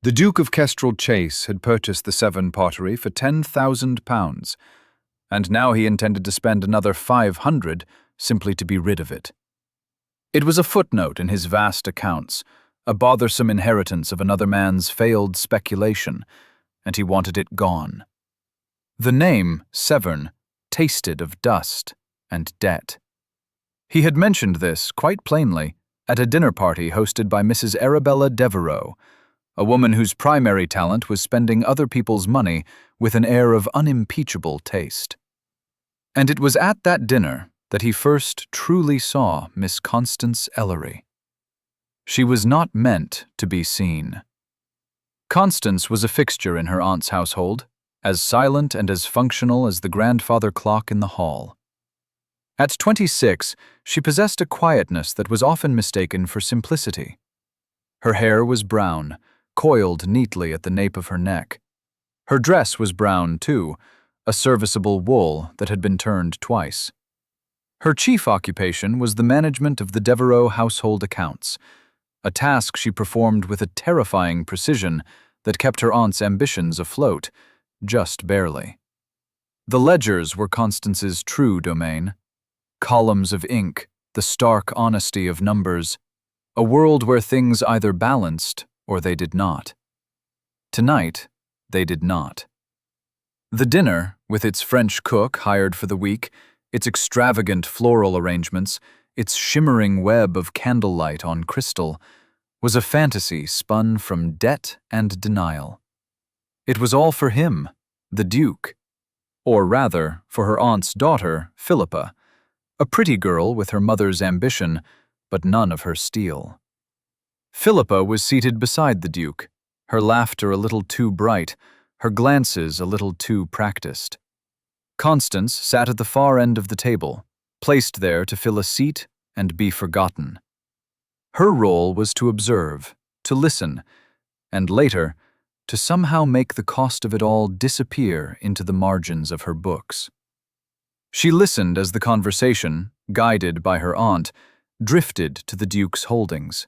The Duke of Kestrel Chase had purchased the Severn pottery for £10,000, and now he intended to spend another 500 simply to be rid of it. It was a footnote in his vast accounts, a bothersome inheritance of another man's failed speculation, and he wanted it gone. The name, Severn, tasted of dust and debt. He had mentioned this, quite plainly, at a dinner party hosted by Mrs. Arabella Devereux, a woman whose primary talent was spending other people's money with an air of unimpeachable taste. And it was at that dinner that he first truly saw Miss Constance Ellery. She was not meant to be seen. Constance was a fixture in her aunt's household, as silent and as functional as the grandfather clock in the hall. At 26, she possessed a quietness that was often mistaken for simplicity. Her hair was brown, coiled neatly at the nape of her neck. Her dress was brown, too, a serviceable wool that had been turned twice. Her chief occupation was the management of the Devereux household accounts, a task she performed with a terrifying precision that kept her aunt's ambitions afloat, just barely. The ledgers were Constance's true domain. Columns of ink, the stark honesty of numbers, a world where things either balanced or they did not. Tonight, they did not. The dinner, with its French cook hired for the week, its extravagant floral arrangements, its shimmering web of candlelight on crystal, was a fantasy spun from debt and denial. It was all for him, the Duke, or rather, for her aunt's daughter, Philippa, a pretty girl with her mother's ambition, but none of her steel. Philippa was seated beside the Duke, her laughter a little too bright, her glances a little too practiced. Constance sat at the far end of the table, placed there to fill a seat and be forgotten. Her role was to observe, to listen, and later, to somehow make the cost of it all disappear into the margins of her books. She listened as the conversation, guided by her aunt, drifted to the Duke's holdings.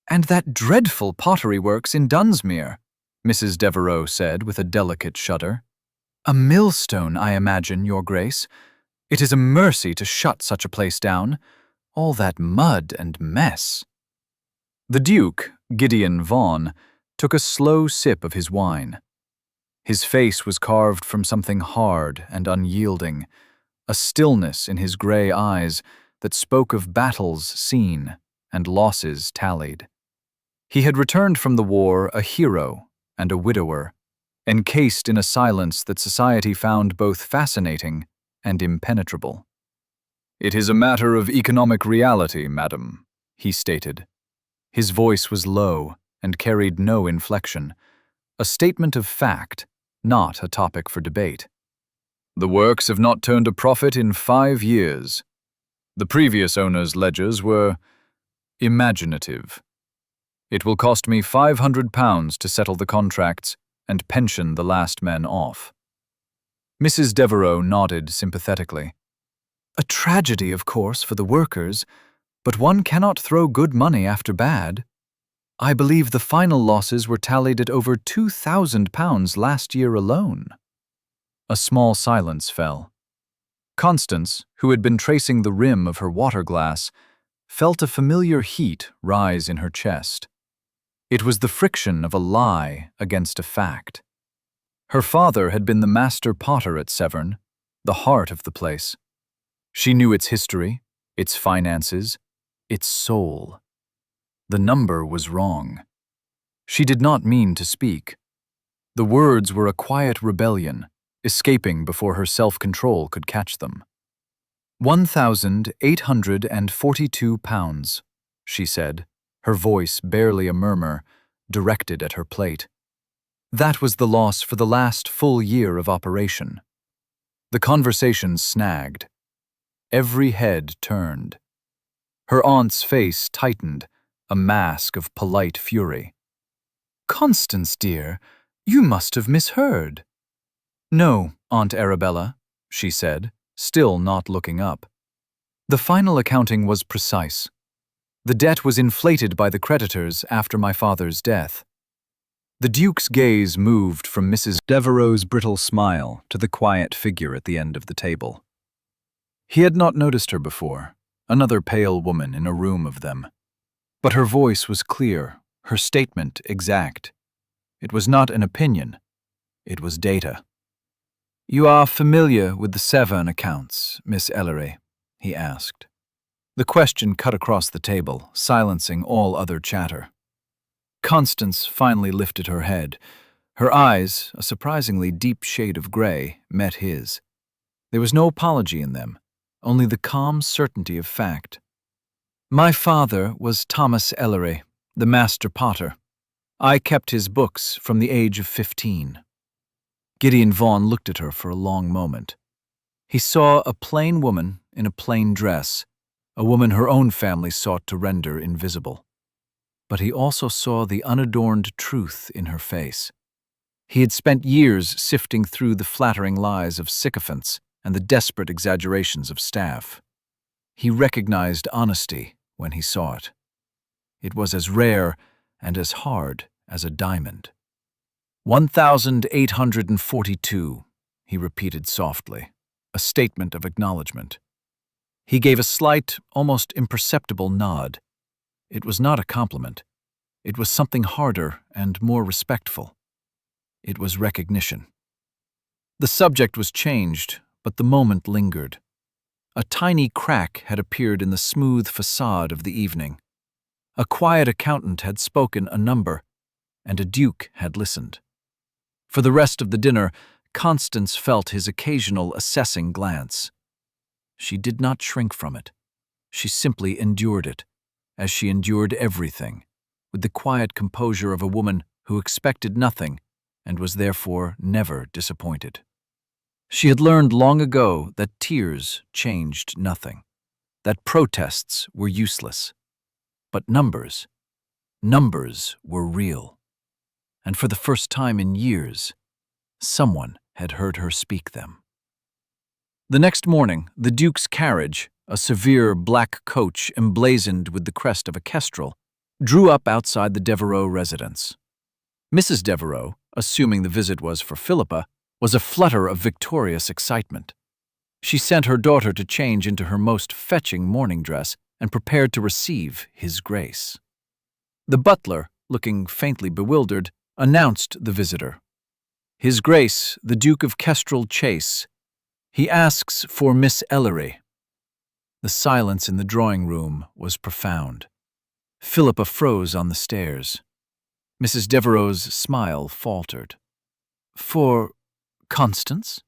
"And that dreadful pottery works in Dunsmuir," Mrs. Devereux said with a delicate shudder. "A millstone, I imagine, Your Grace. It is a mercy to shut such a place down. All that mud and mess." The Duke, Gideon Vaughan, took a slow sip of his wine. His face was carved from something hard and unyielding, a stillness in his gray eyes that spoke of battles seen and losses tallied. He had returned from the war a hero and a widower, encased in a silence that society found both fascinating and impenetrable. "It is a matter of economic reality, madam," he stated. His voice was low and carried no inflection, a statement of fact, not a topic for debate. "The works have not turned a profit in 5 years. The previous owner's ledgers were imaginative. It will cost me £500 to settle the contracts and pension the last men off." Mrs. Devereux nodded sympathetically. "A tragedy, of course, for the workers, but one cannot throw good money after bad. I believe the final losses were tallied at over £2,000 last year alone." A small silence fell. Constance, who had been tracing the rim of her water glass, felt a familiar heat rise in her chest. It was the friction of a lie against a fact. Her father had been the master potter at Severn, the heart of the place. She knew its history, its finances, its soul. The number was wrong. She did not mean to speak. The words were a quiet rebellion, escaping before her self-control could catch them. £1,842, she said, her voice barely a murmur, directed at her plate. That was the loss for the last full year of operation. The conversation snagged. Every head turned. Her aunt's face tightened, a mask of polite fury. "Constance, dear, you must have misheard." "No, Aunt Arabella," she said, still not looking up. "The final accounting was precise. The debt was inflated by the creditors after my father's death." The Duke's gaze moved from Mrs. Devereux's brittle smile to the quiet figure at the end of the table. He had not noticed her before, another pale woman in a room of them. But her voice was clear, her statement exact. It was not an opinion, it was data. "You are familiar with the Severn accounts, Miss Ellery?" he asked. The question cut across the table, silencing all other chatter. Constance finally lifted her head. Her eyes, a surprisingly deep shade of gray, met his. There was no apology in them, only the calm certainty of fact. "My father was Thomas Ellery, the master potter. I kept his books from the age of 15. Gideon Vaughan looked at her for a long moment. He saw a plain woman in a plain dress, a woman her own family sought to render invisible. But he also saw the unadorned truth in her face. He had spent years sifting through the flattering lies of sycophants and the desperate exaggerations of staff. He recognized honesty when he saw it. It was as rare and as hard as a diamond. 1842, he repeated softly, a statement of acknowledgement. He gave a slight, almost imperceptible nod. It was not a compliment. It was something harder and more respectful. It was recognition. The subject was changed, but the moment lingered. A tiny crack had appeared in the smooth facade of the evening. A quiet accountant had spoken a number, and a duke had listened. For the rest of the dinner, Constance felt his occasional assessing glance. She did not shrink from it. She simply endured it, as she endured everything, with the quiet composure of a woman who expected nothing and was therefore never disappointed. She had learned long ago that tears changed nothing, that protests were useless. But numbers were real. And for the first time in years, someone had heard her speak them. The next morning, the Duke's carriage, a severe black coach emblazoned with the crest of a kestrel, drew up outside the Devereux residence. Mrs. Devereux, assuming the visit was for Philippa, was a flutter of victorious excitement. She sent her daughter to change into her most fetching morning dress and prepared to receive His Grace. The butler, looking faintly bewildered, announced the visitor. "His Grace, the Duke of Kestrel Chase. He asks for Miss Ellery." The silence in the drawing-room was profound. Philippa froze on the stairs. Mrs. Devereux's smile faltered. "For Constance?"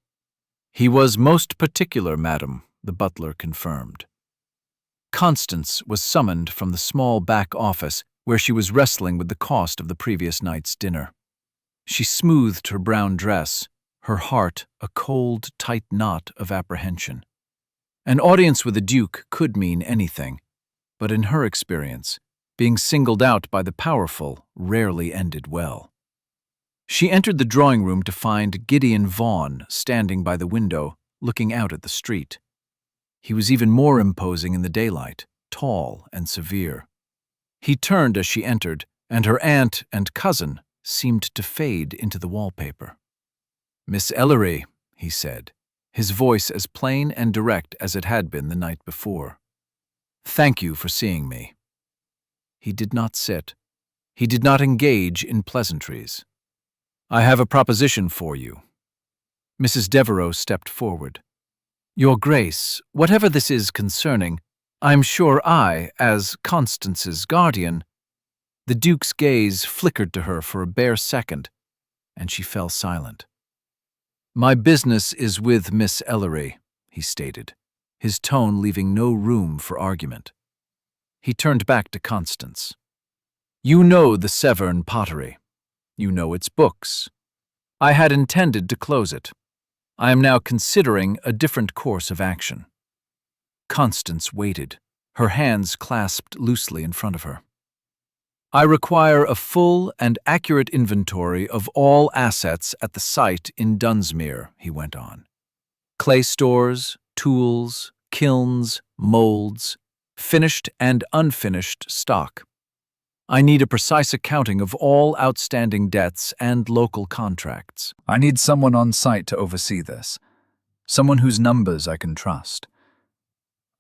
"He was most particular, madam," the butler confirmed. Constance was summoned from the small back office where she was wrestling with the cost of the previous night's dinner. She smoothed her brown dress, her heart a cold, tight knot of apprehension. An audience with a duke could mean anything, but in her experience, being singled out by the powerful rarely ended well. She entered the drawing-room to find Gideon Vaughan standing by the window, looking out at the street. He was even more imposing in the daylight, tall and severe. He turned as she entered, and her aunt and cousin seemed to fade into the wallpaper. "Miss Ellery," he said, his voice as plain and direct as it had been the night before. "Thank you for seeing me." He did not sit. He did not engage in pleasantries. "I have a proposition for you." Mrs. Devereux stepped forward. "Your Grace, whatever this is concerning, I'm sure I, as Constance's guardian—" The Duke's gaze flickered to her for a bare second, and she fell silent. "My business is with Miss Ellery," he stated, his tone leaving no room for argument. He turned back to Constance. "You know the Severn Pottery. You know its books. I had intended to close it. I am now considering a different course of action." Constance waited, her hands clasped loosely in front of her. "I require a full and accurate inventory of all assets at the site in Dunsmuir," he went on. "Clay stores, tools, kilns, molds, finished and unfinished stock. I need a precise accounting of all outstanding debts and local contracts. I need someone on site to oversee this, someone whose numbers I can trust.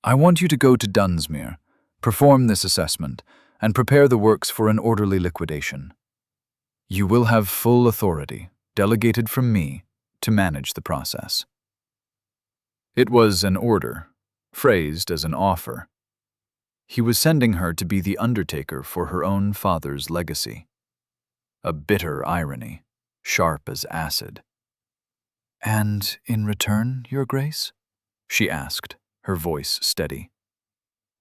I want you to go to Dunsmuir, perform this assessment, and prepare the works for an orderly liquidation. You will have full authority, delegated from me, to manage the process. It was an order, phrased as an offer. He was sending her to be the undertaker for her own father's legacy. A bitter irony, sharp as acid. "And in return, Your Grace?" she asked, her voice steady.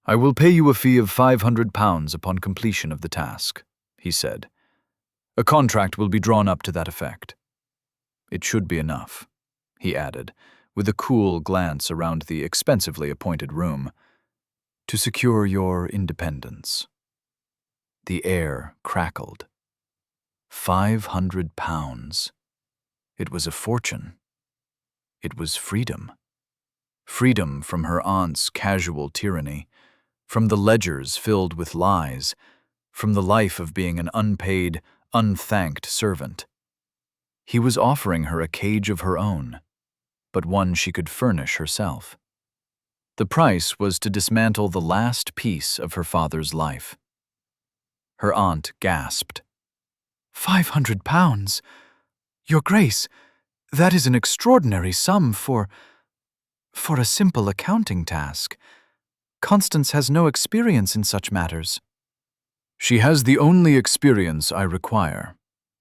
"I will pay you a fee of £500 upon completion of the task," he said. "A contract will be drawn up to that effect. It should be enough," he added, with a cool glance around the expensively appointed room, "to secure your independence." The air crackled. £500. It was a fortune. It was freedom. Freedom from her aunt's casual tyranny, from the ledgers filled with lies, from the life of being an unpaid, unthanked servant. He was offering her a cage of her own, but one she could furnish herself. The price was to dismantle the last piece of her father's life. Her aunt gasped. £500? Your Grace, that is an extraordinary sum for a simple accounting task. Constance has no experience in such matters." "She has the only experience I require,"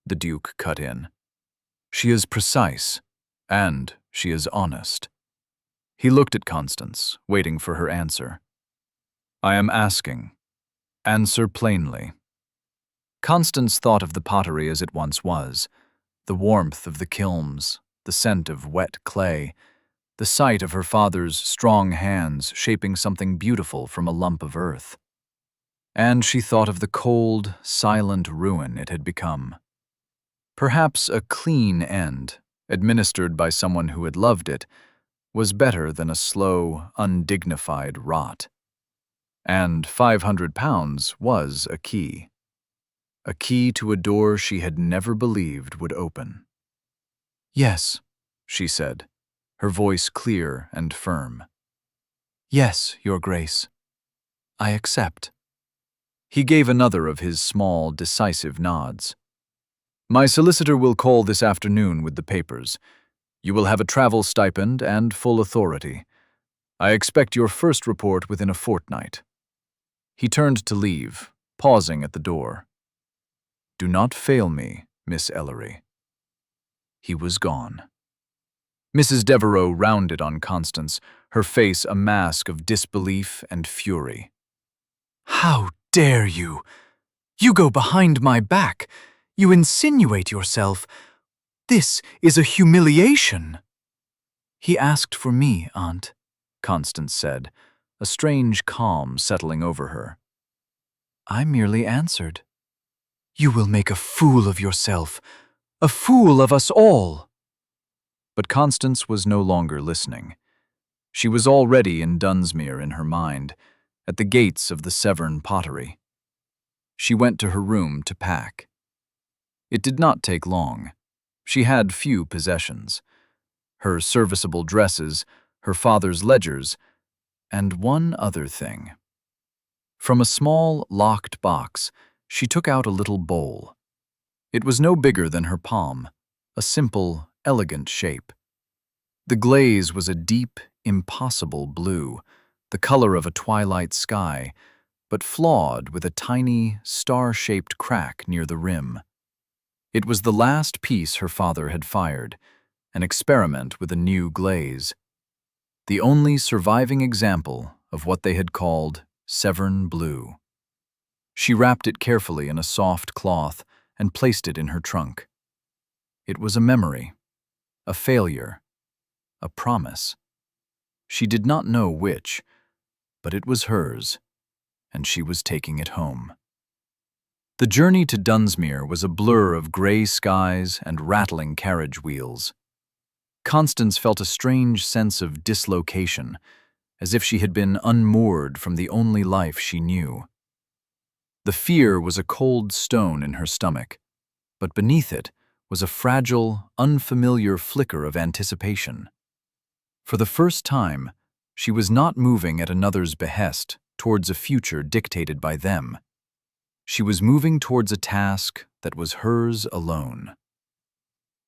the Duke cut in. "She is precise, and she is honest." He looked at Constance, waiting for her answer. "I am asking. Answer plainly." Constance thought of the pottery as it once was, the warmth of the kilns, the scent of wet clay, the sight of her father's strong hands shaping something beautiful from a lump of earth. And she thought of the cold, silent ruin it had become. Perhaps a clean end, administered by someone who had loved it, was better than a slow, undignified rot. And £500 was a key to a door she had never believed would open. "Yes," she said, her voice clear and firm. "Yes, Your Grace. I accept." He gave another of his small, decisive nods. "My solicitor will call this afternoon with the papers. You will have a travel stipend and full authority. I expect your first report within a fortnight." He turned to leave, pausing at the door. "Do not fail me, Miss Ellery." He was gone. Mrs. Devereux rounded on Constance, her face a mask of disbelief and fury. "How dare you? You go behind my back. You insinuate yourself. This is a humiliation." "He asked for me, Aunt," Constance said, a strange calm settling over her. "I merely answered." "You will make a fool of yourself, a fool of us all." But Constance was no longer listening. She was already in Dunsmuir in her mind, at the gates of the Severn Pottery. She went to her room to pack. It did not take long. She had few possessions. Her serviceable dresses, her father's ledgers, and one other thing. From a small, locked box, she took out a little bowl. It was no bigger than her palm, a simple, elegant shape. The glaze was a deep, impossible blue, the color of a twilight sky, but flawed with a tiny, star-shaped crack near the rim. It was the last piece her father had fired, an experiment with a new glaze. The only surviving example of what they had called Severn blue. She wrapped it carefully in a soft cloth and placed it in her trunk. It was a memory, a failure, a promise. She did not know which, but it was hers, and she was taking it home. The journey to Dunsmuir was a blur of gray skies and rattling carriage wheels. Constance felt a strange sense of dislocation, as if she had been unmoored from the only life she knew. The fear was a cold stone in her stomach, but beneath it was a fragile, unfamiliar flicker of anticipation. For the first time, she was not moving at another's behest towards a future dictated by them. She was moving towards a task that was hers alone.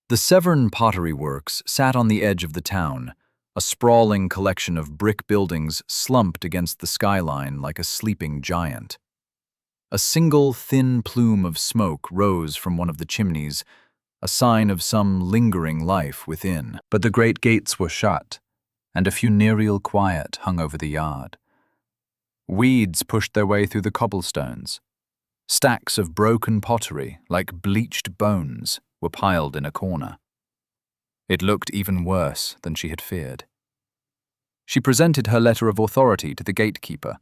The Severn Pottery Works sat on the edge of the town, a sprawling collection of brick buildings slumped against the skyline like a sleeping giant. A single thin plume of smoke rose from one of the chimneys, a sign of some lingering life within. But the great gates were shut, and a funereal quiet hung over the yard. Weeds pushed their way through the cobblestones. Stacks of broken pottery, like bleached bones, were piled in a corner. It looked even worse than she had feared. She presented her letter of authority to the gatekeeper,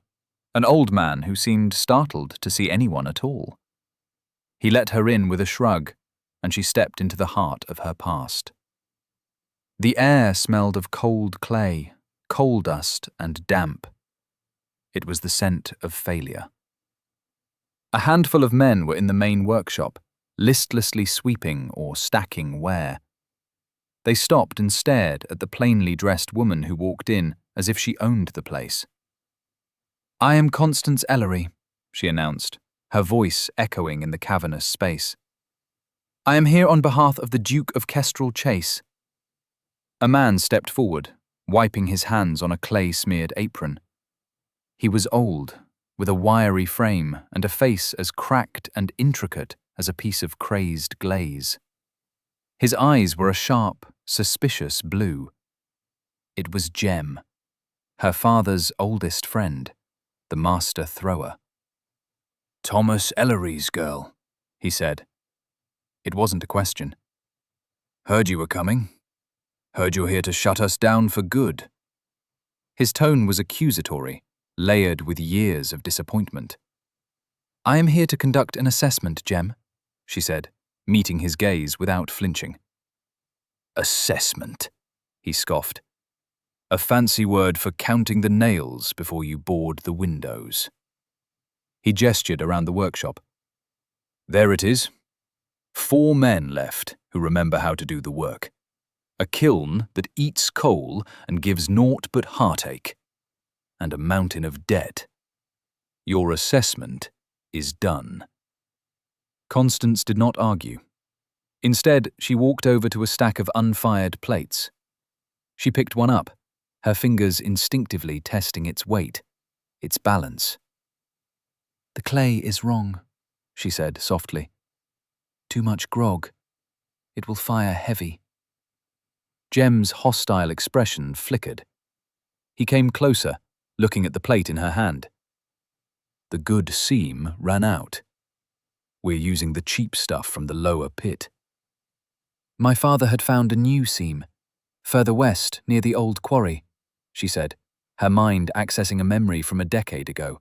an old man who seemed startled to see anyone at all. He let her in with a shrug, and she stepped into the heart of her past. The air smelled of cold clay, coal dust, and damp. It was the scent of failure. A handful of men were in the main workshop, listlessly sweeping or stacking ware. They stopped and stared at the plainly dressed woman who walked in as if she owned the place. "I am Constance Ellery," she announced, her voice echoing in the cavernous space. "I am here on behalf of the Duke of Kestrel Chase." A man stepped forward, wiping his hands on a clay-smeared apron. He was old, with a wiry frame and a face as cracked and intricate as a piece of crazed glaze. His eyes were a sharp, suspicious blue. It was Jem, her father's oldest friend, the master thrower. "Thomas Ellery's girl," he said. It wasn't a question. "Heard you were coming. Heard you're here to shut us down for good." His tone was accusatory, layered with years of disappointment. "I am here to conduct an assessment, Jem," she said, meeting his gaze without flinching. "Assessment," he scoffed. "A fancy word for counting the nails before you board the windows." He gestured around the workshop. "There it is. 4 men left who remember how to do the work. A kiln that eats coal and gives naught but heartache. And a mountain of debt. Your assessment is done." Constance did not argue. Instead, she walked over to a stack of unfired plates. She picked one up, her fingers instinctively testing its weight, its balance. "The clay is wrong," she said softly. "Too much grog. It will fire heavy." Jem's hostile expression flickered. He came closer, looking at the plate in her hand. "The good seam ran out. We're using the cheap stuff from the lower pit." "My father had found a new seam, further west near the old quarry," she said, her mind accessing a memory from a decade ago.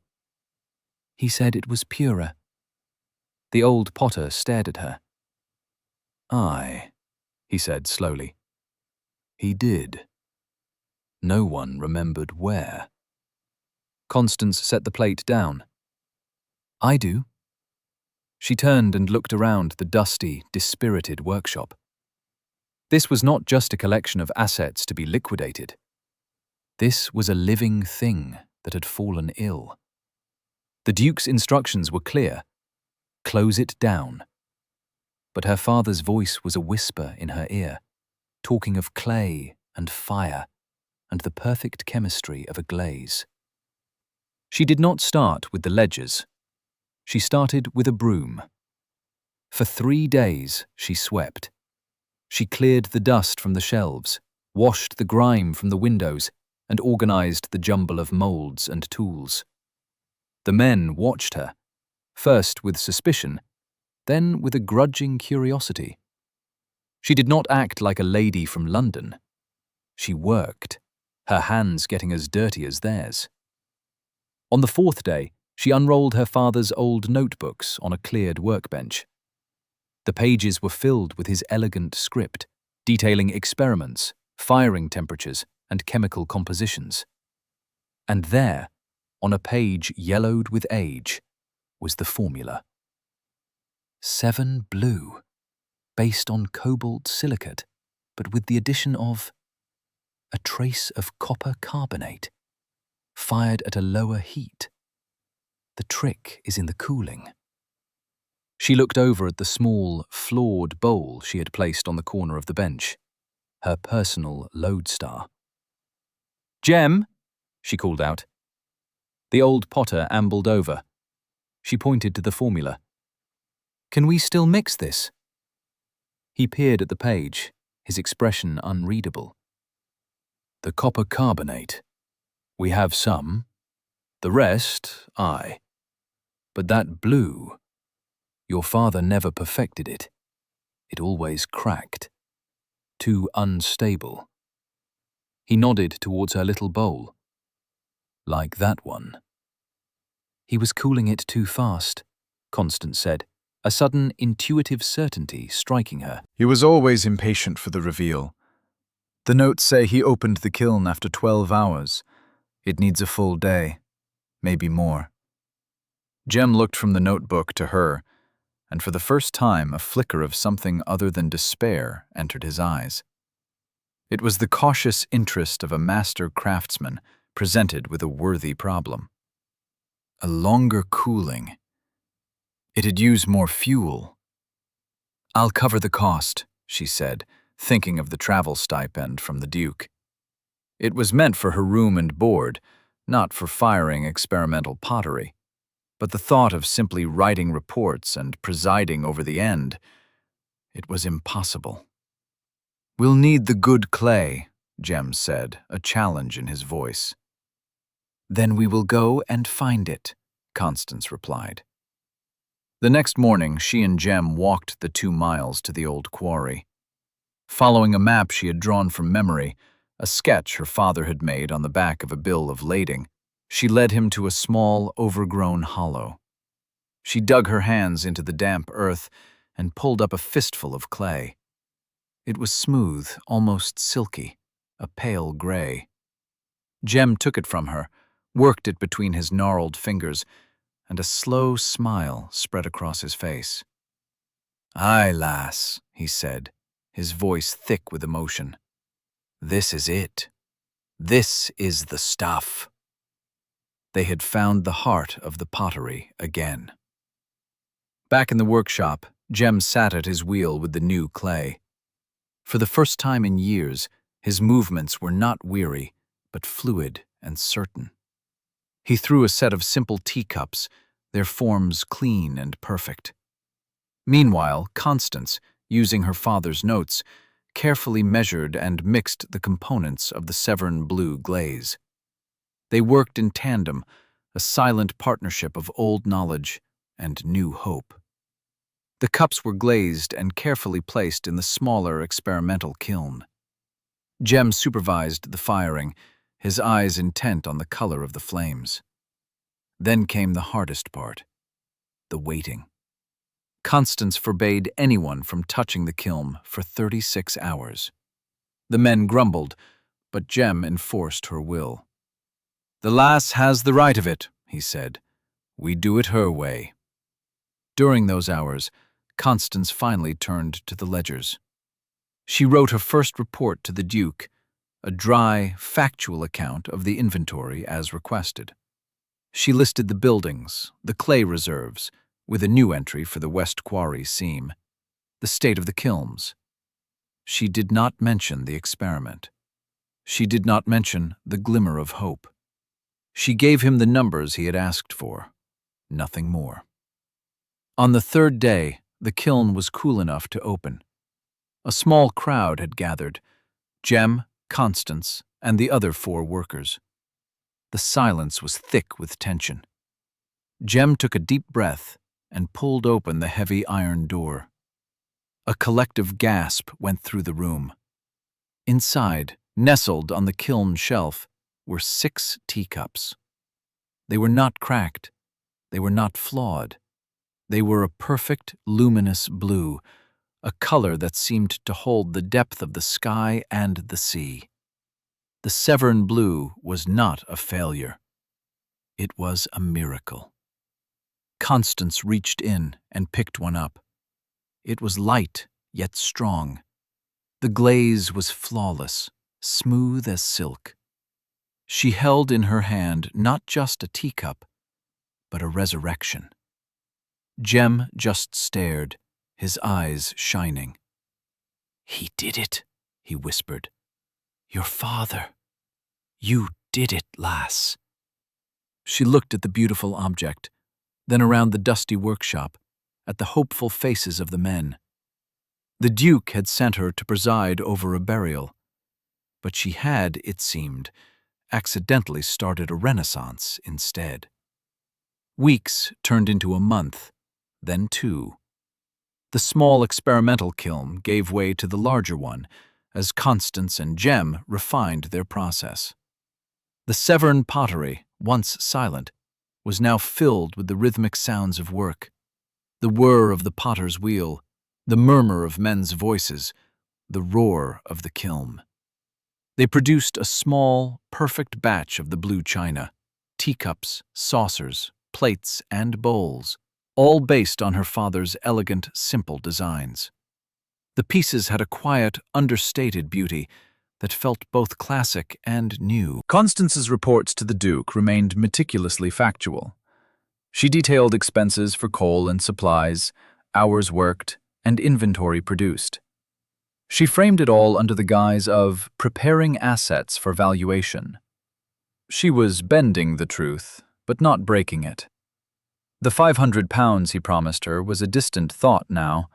"He said it was purer." The old potter stared at her. "Aye," he said slowly. "He did. No one remembered where." Constance set the plate down. "I do." She turned and looked around the dusty, dispirited workshop. This was not just a collection of assets to be liquidated. This was a living thing that had fallen ill. The Duke's instructions were clear: close it down. But her father's voice was a whisper in her ear, talking of clay and fire and the perfect chemistry of a glaze. She did not start with the ledgers. She started with a broom. For 3 days she swept. She cleared the dust from the shelves, washed the grime from the windows, and organized the jumble of molds and tools. The men watched her, first with suspicion, then with a grudging curiosity. She did not act like a lady from London. She worked, her hands getting as dirty as theirs. On the 4th day, she unrolled her father's old notebooks on a cleared workbench. The pages were filled with his elegant script, detailing experiments, firing temperatures, and chemical compositions. And there, on a page yellowed with age, was the formula. 7 blue, based on cobalt silicate, but with the addition of a trace of copper carbonate, fired at a lower heat. The trick is in the cooling. She looked over at the small, flawed bowl she had placed on the corner of the bench, her personal lodestar. "Jem," she called out. The old potter ambled over. She pointed to the formula. "Can we still mix this?" He peered at the page, his expression unreadable. "The copper carbonate. We have some. The rest, aye. But that blue, your father never perfected it. It always cracked. Too unstable." He nodded towards her little bowl. "Like that one." "He was cooling it too fast," Constance said, a sudden intuitive certainty striking her. He was always impatient for the reveal. The notes say he opened the kiln after 12 hours. It needs a full day, maybe more. Jem looked from the notebook to her, and for the first time a flicker of something other than despair entered his eyes. It was the cautious interest of a master craftsman presented with a worthy problem. A longer cooling. It'd use more fuel. "I'll cover the cost," she said, thinking of the travel stipend from the Duke. It was meant for her room and board, not for firing experimental pottery. But the thought of simply writing reports and presiding over the end, it was impossible. "We'll need the good clay," Jem said, a challenge in his voice. "Then we will go and find it," Constance replied. The next morning, she and Jem walked the 2 miles to the old quarry. Following a map she had drawn from memory, a sketch her father had made on the back of a bill of lading, she led him to a small, overgrown hollow. She dug her hands into the damp earth and pulled up a fistful of clay. It was smooth, almost silky, a pale gray. Jem took it from her, worked it between his gnarled fingers, and a slow smile spread across his face. "Aye, lass," he said, his voice thick with emotion. "This is it. This is the stuff." They had found the heart of the pottery again. Back in the workshop, Jem sat at his wheel with the new clay. For the first time in years, his movements were not weary, but fluid and certain. He threw a set of simple teacups, their forms clean and perfect. Meanwhile, Constance, using her father's notes, carefully measured and mixed the components of the Severn blue glaze. They worked in tandem, a silent partnership of old knowledge and new hope. The cups were glazed and carefully placed in the smaller experimental kiln. Jem supervised the firing, his eyes intent on the color of the flames. Then came the hardest part, the waiting. Constance forbade anyone from touching the kiln for 36 hours. The men grumbled, but Jem enforced her will. "The lass has the right of it," he said. "We do it her way." During those hours, Constance finally turned to the ledgers. She wrote her first report to the Duke, a dry, factual account of the inventory as requested. She listed the buildings, the clay reserves, with a new entry for the West Quarry seam, the state of the kilns. She did not mention the experiment. She did not mention the glimmer of hope. She gave him the numbers he had asked for, nothing more. On the 3rd day, the kiln was cool enough to open. A small crowd had gathered, Jem, Constance, and the other 4 workers. The silence was thick with tension. Jem took a deep breath and pulled open the heavy iron door. A collective gasp went through the room. Inside, nestled on the kiln shelf, were 6 teacups. They were not cracked. They were not flawed. They were a perfect, luminous blue, a color that seemed to hold the depth of the sky and the sea. The Severn blue was not a failure. It was a miracle. Constance reached in and picked one up. It was light, yet strong. The glaze was flawless, smooth as silk. She held in her hand not just a teacup, but a resurrection. Jem just stared, his eyes shining. "He did it," he whispered. "Your father. You did it, lass." She looked at the beautiful object, then around the dusty workshop, at the hopeful faces of the men. The Duke had sent her to preside over a burial, but she had, it seemed, accidentally started a renaissance instead. Weeks turned into a month, then 2. The small experimental kiln gave way to the larger one as Constance and Jem refined their process. The Severn pottery, once silent, was now filled with the rhythmic sounds of work. The whir of the potter's wheel, the murmur of men's voices, the roar of the kiln. They produced a small, perfect batch of the blue china, teacups, saucers, plates, and bowls, all based on her father's elegant, simple designs. The pieces had a quiet, understated beauty that felt both classic and new. Constance's reports to the Duke remained meticulously factual. She detailed expenses for coal and supplies, hours worked, and inventory produced. She framed it all under the guise of preparing assets for valuation. She was bending the truth, but not breaking it. The £500 he promised her was a distant thought now,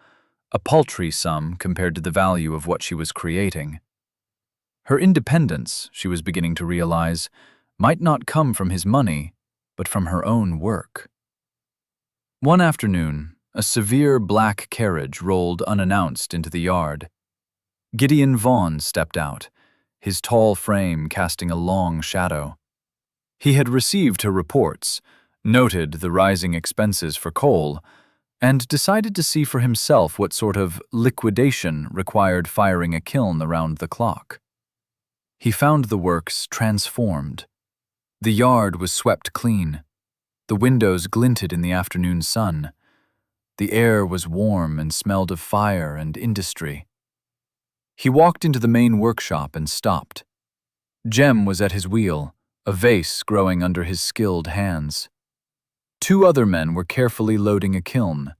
a paltry sum compared to the value of what she was creating. Her independence, she was beginning to realize, might not come from his money, but from her own work. One afternoon, a severe black carriage rolled unannounced into the yard. Gideon Vaughan stepped out, his tall frame casting a long shadow. He had received her reports, noted the rising expenses for coal, and decided to see for himself what sort of liquidation required firing a kiln around the clock. He found the works transformed. The yard was swept clean. The windows glinted in the afternoon sun. The air was warm and smelled of fire and industry. He walked into the main workshop and stopped. Jem was at his wheel, a vase growing under his skilled hands. 2 other men were carefully loading a kiln,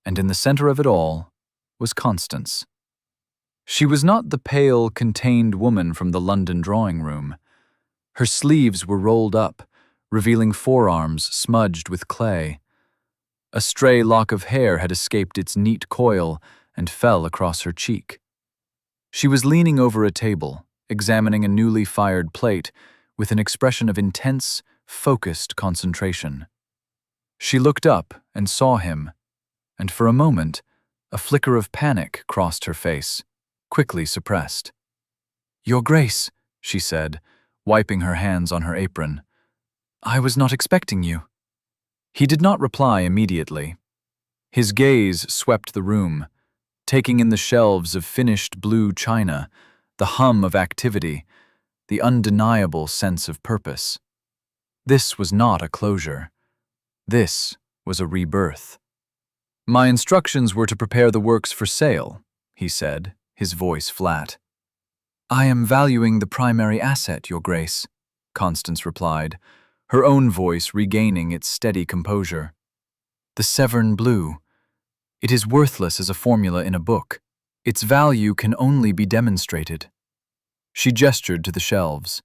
and in the center of it all was Constance. She was not the pale, contained woman from the London drawing room. Her sleeves were rolled up, revealing forearms smudged with clay. A stray lock of hair had escaped its neat coil and fell across her cheek. She was leaning over a table, examining a newly fired plate with an expression of intense, focused concentration. She looked up and saw him, and for a moment, a flicker of panic crossed her face, quickly suppressed. "Your Grace," she said, wiping her hands on her apron. "I was not expecting you." He did not reply immediately. His gaze swept the room, taking in the shelves of finished blue china, the hum of activity, the undeniable sense of purpose. This was not a closure. This was a rebirth. "My instructions were to prepare the works for sale," he said, his voice flat. "I am valuing the primary asset, Your Grace," Constance replied, her own voice regaining its steady composure. "The Severn blue. It is worthless as a formula in a book. Its value can only be demonstrated." She gestured to the shelves.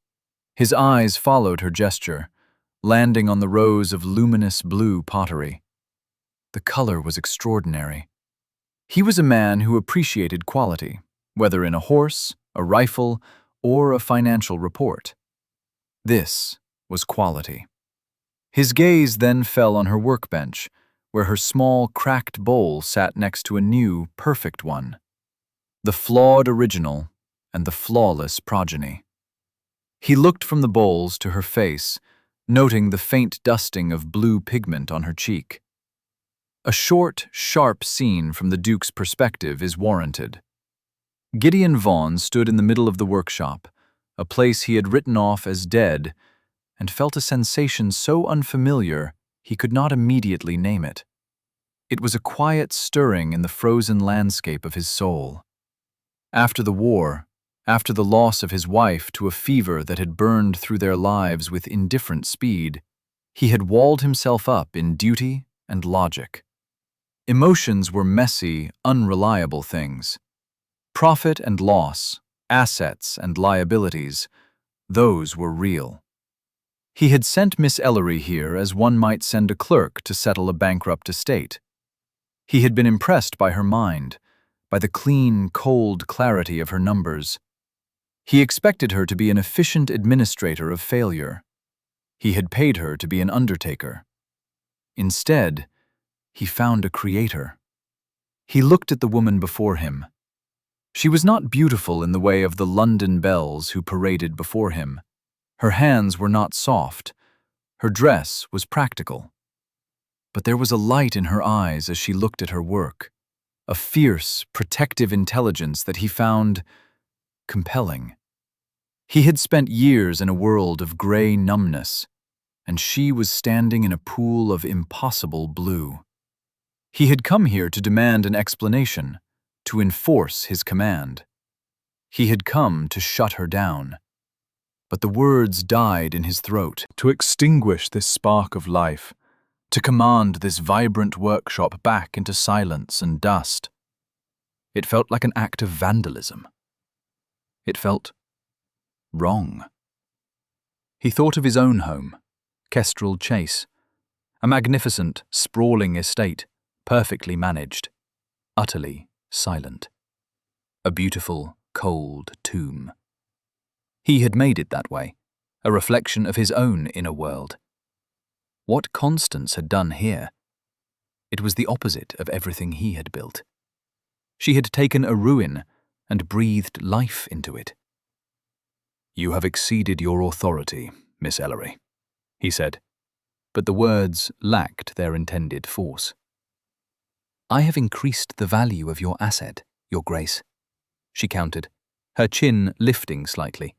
His eyes followed her gesture, landing on the rows of luminous blue pottery. The color was extraordinary. He was a man who appreciated quality, whether in a horse, a rifle, or a financial report. This was quality. His gaze then fell on her workbench, where her small, cracked bowl sat next to a new, perfect one. The flawed original and the flawless progeny. He looked from the bowls to her face, noting the faint dusting of blue pigment on her cheek. A short, sharp scene from the Duke's perspective is warranted. Gideon Vaughan stood in the middle of the workshop, a place he had written off as dead, and felt a sensation so unfamiliar He could not immediately name it. It was a quiet stirring in the frozen landscape of his soul. After the war, after the loss of his wife to a fever that had burned through their lives with indifferent speed, he had walled himself up in duty and logic. Emotions were messy, unreliable things. Profit and loss, assets and liabilities, those were real. He had sent Miss Ellery here as one might send a clerk to settle a bankrupt estate. He had been impressed by her mind, by the clean, cold clarity of her numbers. He expected her to be an efficient administrator of failure. He had paid her to be an undertaker. Instead, he found a creator. He looked at the woman before him. She was not beautiful in the way of the London belles who paraded before him. Her hands were not soft. Her dress was practical. But there was a light in her eyes as she looked at her work, a fierce, protective intelligence that he found compelling. He had spent years in a world of gray numbness, and she was standing in a pool of impossible blue. He had come here to demand an explanation, to enforce his command. He had come to shut her down. But the words died in his throat. To extinguish this spark of life, to command this vibrant workshop back into silence and dust. It felt like an act of vandalism. It felt wrong. He thought of his own home, Kestrel Chase, a magnificent, sprawling estate, perfectly managed, utterly silent. A beautiful, cold tomb. He had made it that way, a reflection of his own inner world. What Constance had done here, it was the opposite of everything he had built. She had taken a ruin and breathed life into it. "You have exceeded your authority, Miss Ellery," he said, but the words lacked their intended force. "I have increased the value of your asset, Your Grace," she countered, her chin lifting slightly.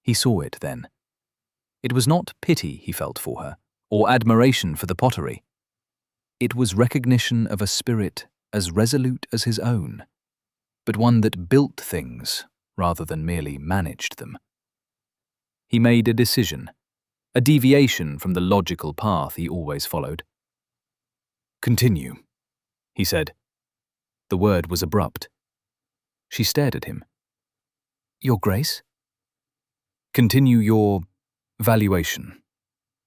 He saw it then. It was not pity he felt for her, or admiration for the pottery. It was recognition of a spirit as resolute as his own, but one that built things rather than merely managed them. He made a decision, a deviation from the logical path he always followed. "Continue," he said. The word was abrupt. She stared at him. "Your Grace?" "Continue your valuation.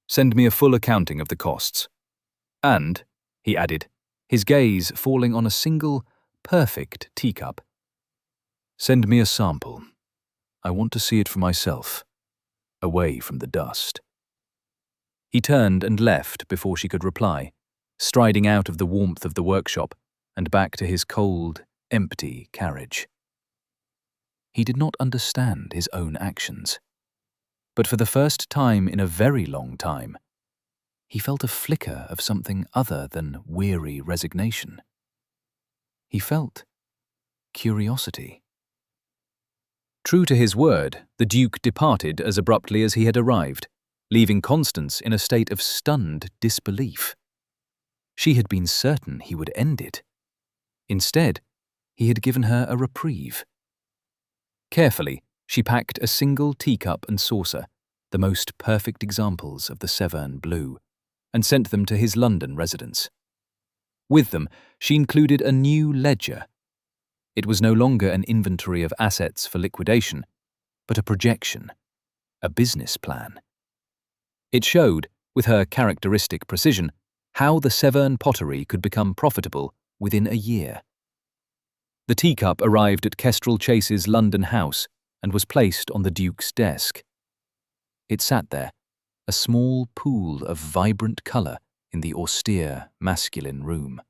Send me a full accounting of the costs. And," he added, his gaze falling on a single, perfect teacup, "send me a sample. I want to see it for myself, away from the dust." He turned and left before she could reply, striding out of the warmth of the workshop and back to his cold, empty carriage. He did not understand his own actions. But for the first time in a very long time, he felt a flicker of something other than weary resignation. He felt curiosity. True to his word, the Duke departed as abruptly as he had arrived, leaving Constance in a state of stunned disbelief. She had been certain he would end it. Instead, he had given her a reprieve. Carefully, she packed a single teacup and saucer, the most perfect examples of the Severn blue, and sent them to his London residence. With them, she included a new ledger. It was no longer an inventory of assets for liquidation, but a projection, a business plan. It showed, with her characteristic precision, how the Severn pottery could become profitable within a year. The teacup arrived at Kestrel Chase's London house and was placed on the Duke's desk. It sat there, a small pool of vibrant colour in the austere, masculine room.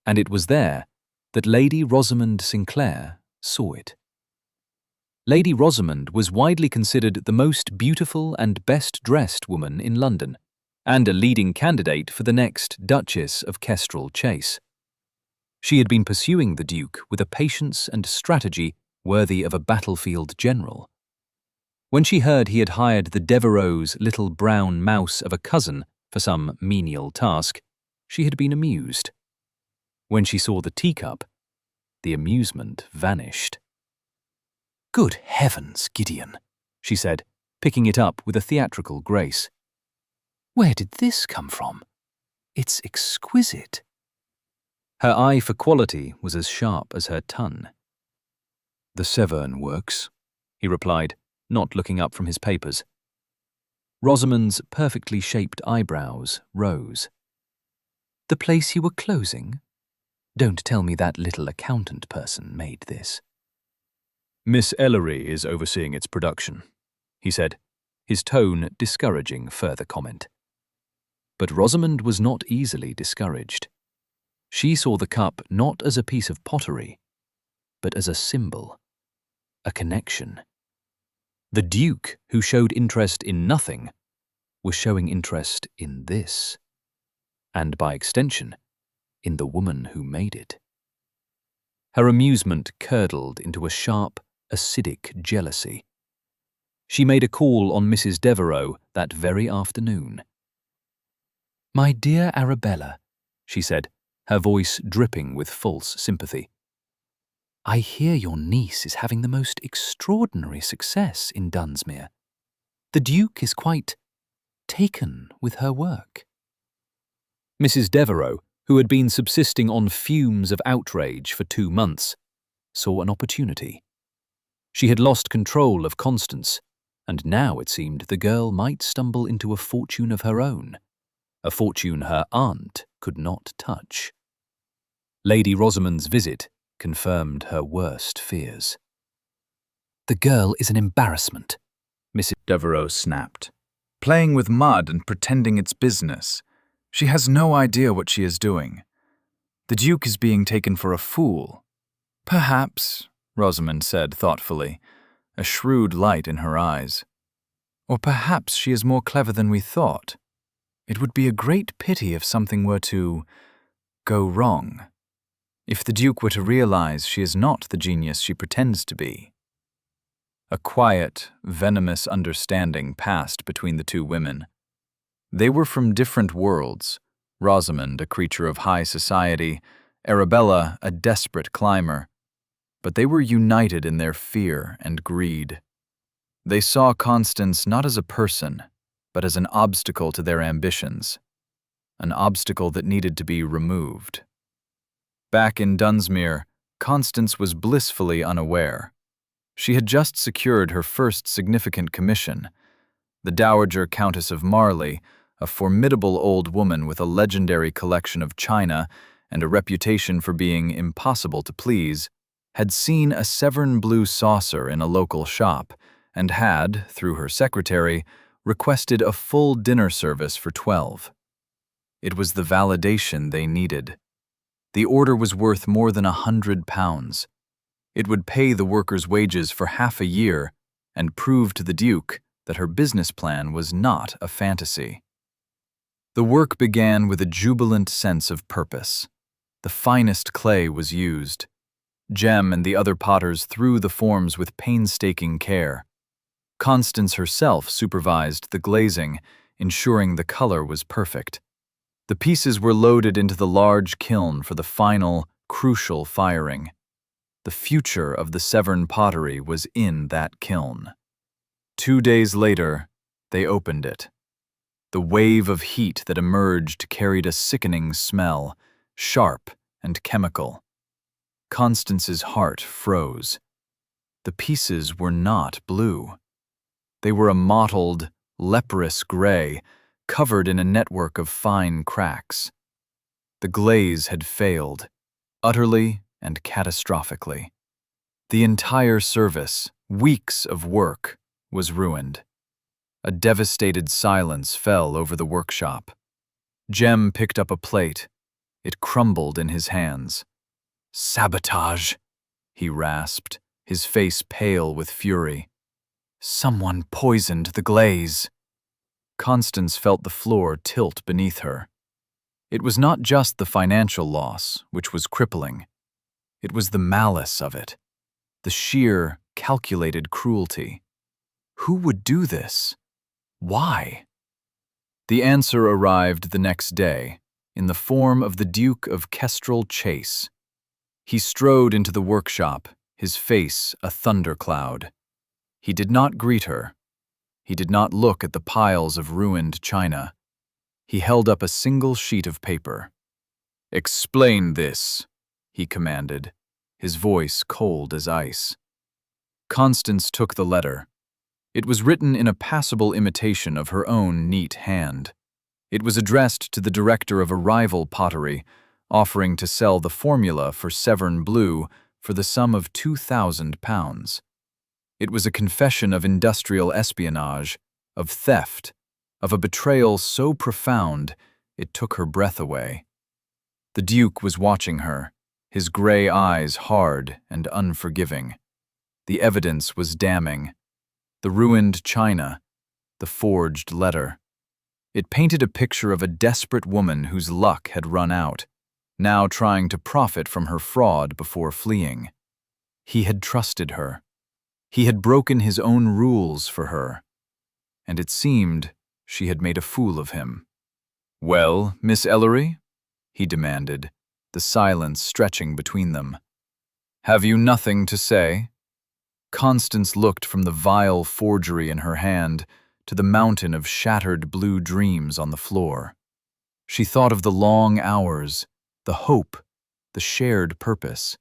And it was there that Lady Rosamond Sinclair saw it. Lady Rosamond was widely considered the most beautiful and best-dressed woman in London, and a leading candidate for the next Duchess of Kestrel Chase. She had been pursuing the Duke with a patience and strategy worthy of a battlefield general. When she heard he had hired the Devereux's little brown mouse of a cousin For some menial task, she had been amused. When she saw the teacup, the amusement vanished. "Good heavens, Gideon," she said, picking it up with a theatrical grace. "Where did this come from? It's exquisite." Her eye for quality was as sharp as her tongue. "The Severn works," he replied, not looking up from his papers. Rosamond's perfectly shaped eyebrows rose. "The place you were closing? Don't tell me that little accountant person made this." "Miss Ellery is overseeing its production," he said, his tone discouraging further comment. But Rosamond was not easily discouraged. She saw the cup not as a piece of pottery, but as a symbol, a connection. The Duke, who showed interest in nothing, was showing interest in this, and by extension, in the woman who made it. Her amusement curdled into a sharp, acidic jealousy. She made a call on Mrs. Devereux that very afternoon. "My dear Arabella," she said, her voice dripping with false sympathy, "I hear your niece is having the most extraordinary success in Dunsmuir. The Duke is quite taken with her work." Mrs. Devereux, who had been subsisting on fumes of outrage for 2 months, saw an opportunity. She had lost control of Constance, and now it seemed the girl might stumble into a fortune of her own, a fortune her aunt could not touch. Lady Rosamond's visit confirmed her worst fears. "The girl is an embarrassment," Mrs. Devereux snapped. Playing with mud and pretending it's business. She has no idea what she is doing. The Duke is being taken for a fool. "Perhaps," Rosamond said thoughtfully, a shrewd light in her eyes. "Or perhaps she is more clever than we thought. It would be a great pity if something were to go wrong. If the Duke were to realize she is not the genius she pretends to be." A quiet, venomous understanding passed between the two women. They were from different worlds, Rosamond a creature of high society, Arabella a desperate climber, but they were united in their fear and greed. They saw Constance not as a person, but as an obstacle to their ambitions, an obstacle that needed to be removed. Back in Dunsmuir, Constance was blissfully unaware. She had just secured her first significant commission. The Dowager Countess of Marley, a formidable old woman with a legendary collection of china and a reputation for being impossible to please, had seen a Severn blue saucer in a local shop and had, through her secretary, requested a full dinner service for 12. It was the validation they needed. The order was worth more than £100. It would pay the workers' wages for half a year and prove to the Duke that her business plan was not a fantasy. The work began with a jubilant sense of purpose. The finest clay was used. Jem and the other potters threw the forms with painstaking care. Constance herself supervised the glazing, ensuring the color was perfect. The pieces were loaded into the large kiln for the final, crucial firing. The future of the Severn pottery was in that kiln. 2 days later, they opened it. The wave of heat that emerged carried a sickening smell, sharp and chemical. Constance's heart froze. The pieces were not blue. They were a mottled, leprous gray, covered in a network of fine cracks. The glaze had failed, utterly and catastrophically. The entire service, weeks of work, was ruined. A devastated silence fell over the workshop. Jem picked up a plate. It crumbled in his hands. "Sabotage," he rasped, his face pale with fury. "Someone poisoned the glaze." Constance felt the floor tilt beneath her. It was not just the financial loss, which was crippling. It was the malice of it, the sheer, calculated cruelty. Who would do this? Why? The answer arrived the next day, in the form of the Duke of Kestrel Chase. He strode into the workshop, his face a thundercloud. He did not greet her. He did not look at the piles of ruined china. He held up a single sheet of paper. "Explain this," he commanded, his voice cold as ice. Constance took the letter. It was written in a passable imitation of her own neat hand. It was addressed to the director of a rival pottery, offering to sell the formula for Severn Blue for the sum of £2,000. It was a confession of industrial espionage, of theft, of a betrayal so profound it took her breath away. The Duke was watching her, his gray eyes hard and unforgiving. The evidence was damning. The ruined china, the forged letter. It painted a picture of a desperate woman whose luck had run out, now trying to profit from her fraud before fleeing. He had trusted her. He had broken his own rules for her. And it seemed she had made a fool of him. "Well, Miss Ellery?" he demanded, the silence stretching between them. "Have you nothing to say?" Constance looked from the vile forgery in her hand to the mountain of shattered blue dreams on the floor. She thought of the long hours, the hope, the shared purpose.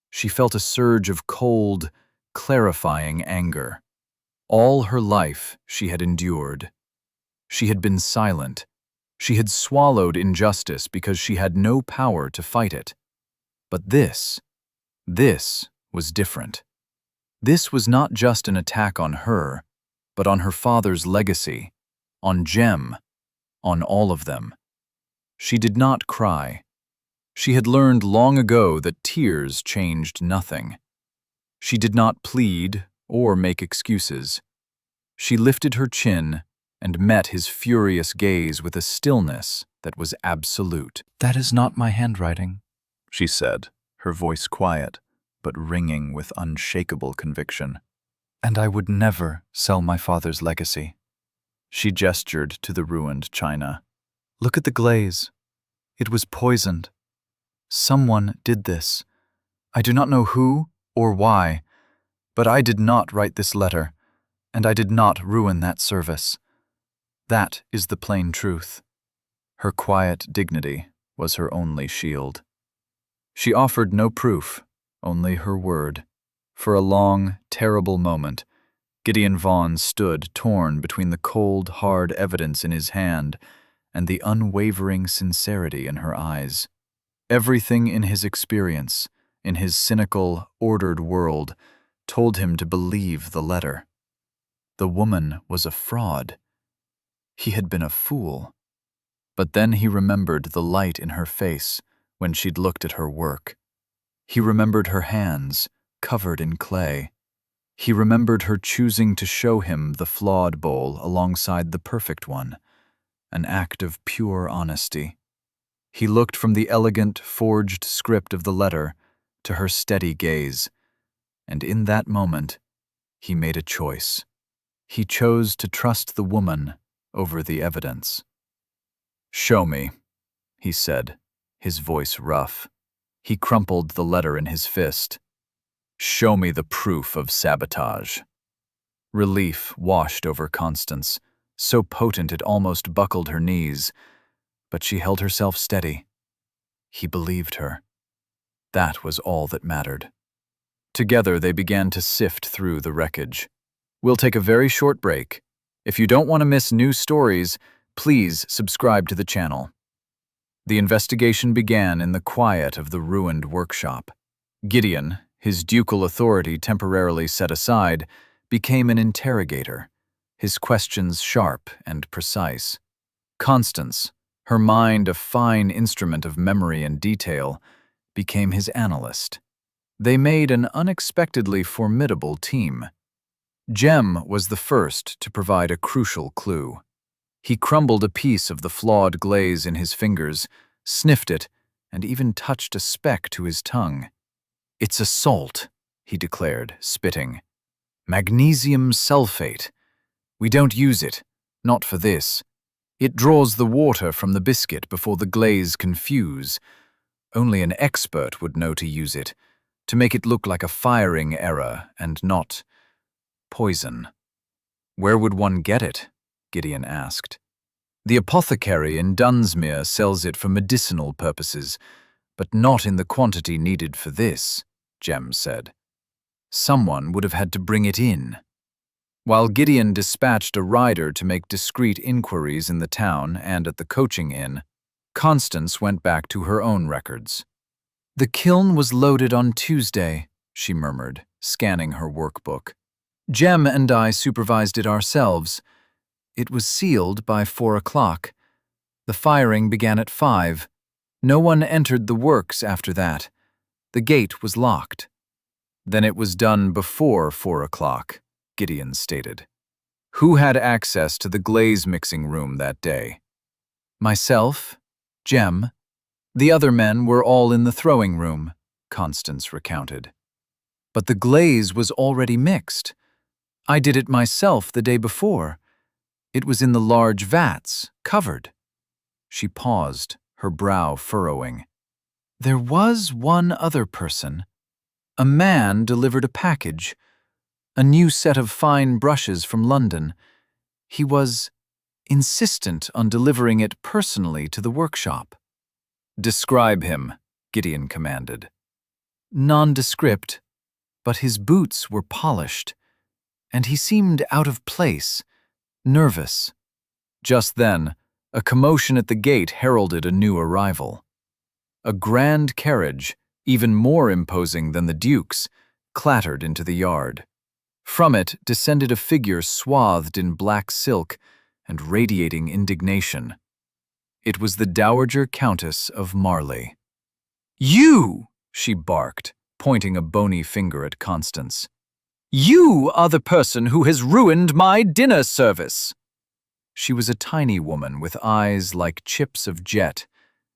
She felt a surge of cold, clarifying anger. All her life she had endured. She had been silent. She had swallowed injustice because she had no power to fight it. But this was different. This was not just an attack on her, but on her father's legacy, on Jem, on all of them. She did not cry. She had learned long ago that tears changed nothing. She did not plead or make excuses. She lifted her chin and met his furious gaze with a stillness that was absolute. "That is not my handwriting," she said, her voice quiet, but ringing with unshakable conviction. "And I would never sell my father's legacy." She gestured to the ruined china. "Look at the glaze. It was poisoned. Someone did this. I do not know who or why, but I did not write this letter, and I did not ruin that service. That is the plain truth." Her quiet dignity was her only shield. She offered no proof, only her word. For a long, terrible moment, Gideon Vaughn stood torn between the cold, hard evidence in his hand and the unwavering sincerity in her eyes. Everything in his experience, in his cynical, ordered world, told him to believe the letter. The woman was a fraud. He had been a fool. But then he remembered the light in her face when she'd looked at her work. He remembered her hands, covered in clay. He remembered her choosing to show him the flawed bowl alongside the perfect one, an act of pure honesty. He looked from the elegant, forged script of the letter to her steady gaze, and in that moment, he made a choice. He chose to trust the woman over the evidence. "Show me," he said, his voice rough. He crumpled the letter in his fist. "Show me the proof of sabotage." Relief washed over Constance, so potent it almost buckled her knees, but she held herself steady. He believed her. That was all that mattered. Together they began to sift through the wreckage. We'll take a very short break. If you don't want to miss new stories, please subscribe to the channel. The investigation began in the quiet of the ruined workshop. Gideon, his ducal authority temporarily set aside, became an interrogator, his questions sharp and precise. Constance, her mind a fine instrument of memory and detail, became his analyst. They made an unexpectedly formidable team. Jem was the first to provide a crucial clue. He crumbled a piece of the flawed glaze in his fingers, sniffed it, and even touched a speck to his tongue. "It's a salt," he declared, spitting. "Magnesium sulfate. We don't use it, not for this. It draws the water from the biscuit before the glaze can fuse. Only an expert would know to use it, to make it look like a firing error and not poison. Where would one get it? Gideon asked. The apothecary in Dunsmuir sells it for medicinal purposes, but not in the quantity needed for this, Jem said. Someone would have had to bring it in. While Gideon dispatched a rider to make discreet inquiries in the town and at the coaching inn, Constance went back to her own records. The kiln was loaded on Tuesday, she murmured, scanning her workbook. Jem and I supervised it ourselves. It was sealed by 4 o'clock. The firing began at 5. No one entered the works after that. The gate was locked. Then it was done before 4 o'clock, Gideon stated. Who had access to the glaze mixing room that day? Myself, Jem. The other men were all in the throwing room, Constance recounted. But the glaze was already mixed. I did it myself the day before. It was in the large vats, covered. She paused, her brow furrowing. There was one other person. A man delivered a package, a new set of fine brushes from London. He was insistent on delivering it personally to the workshop. Describe him, Gideon commanded. Nondescript, but his boots were polished, and he seemed out of place, nervous. Just then, a commotion at the gate heralded a new arrival. A grand carriage, even more imposing than the Duke's, clattered into the yard. From it descended a figure swathed in black silk and radiating indignation. It was the Dowager Countess of Marley. You! She barked, pointing a bony finger at Constance. You are the person who has ruined my dinner service! She was a tiny woman with eyes like chips of jet,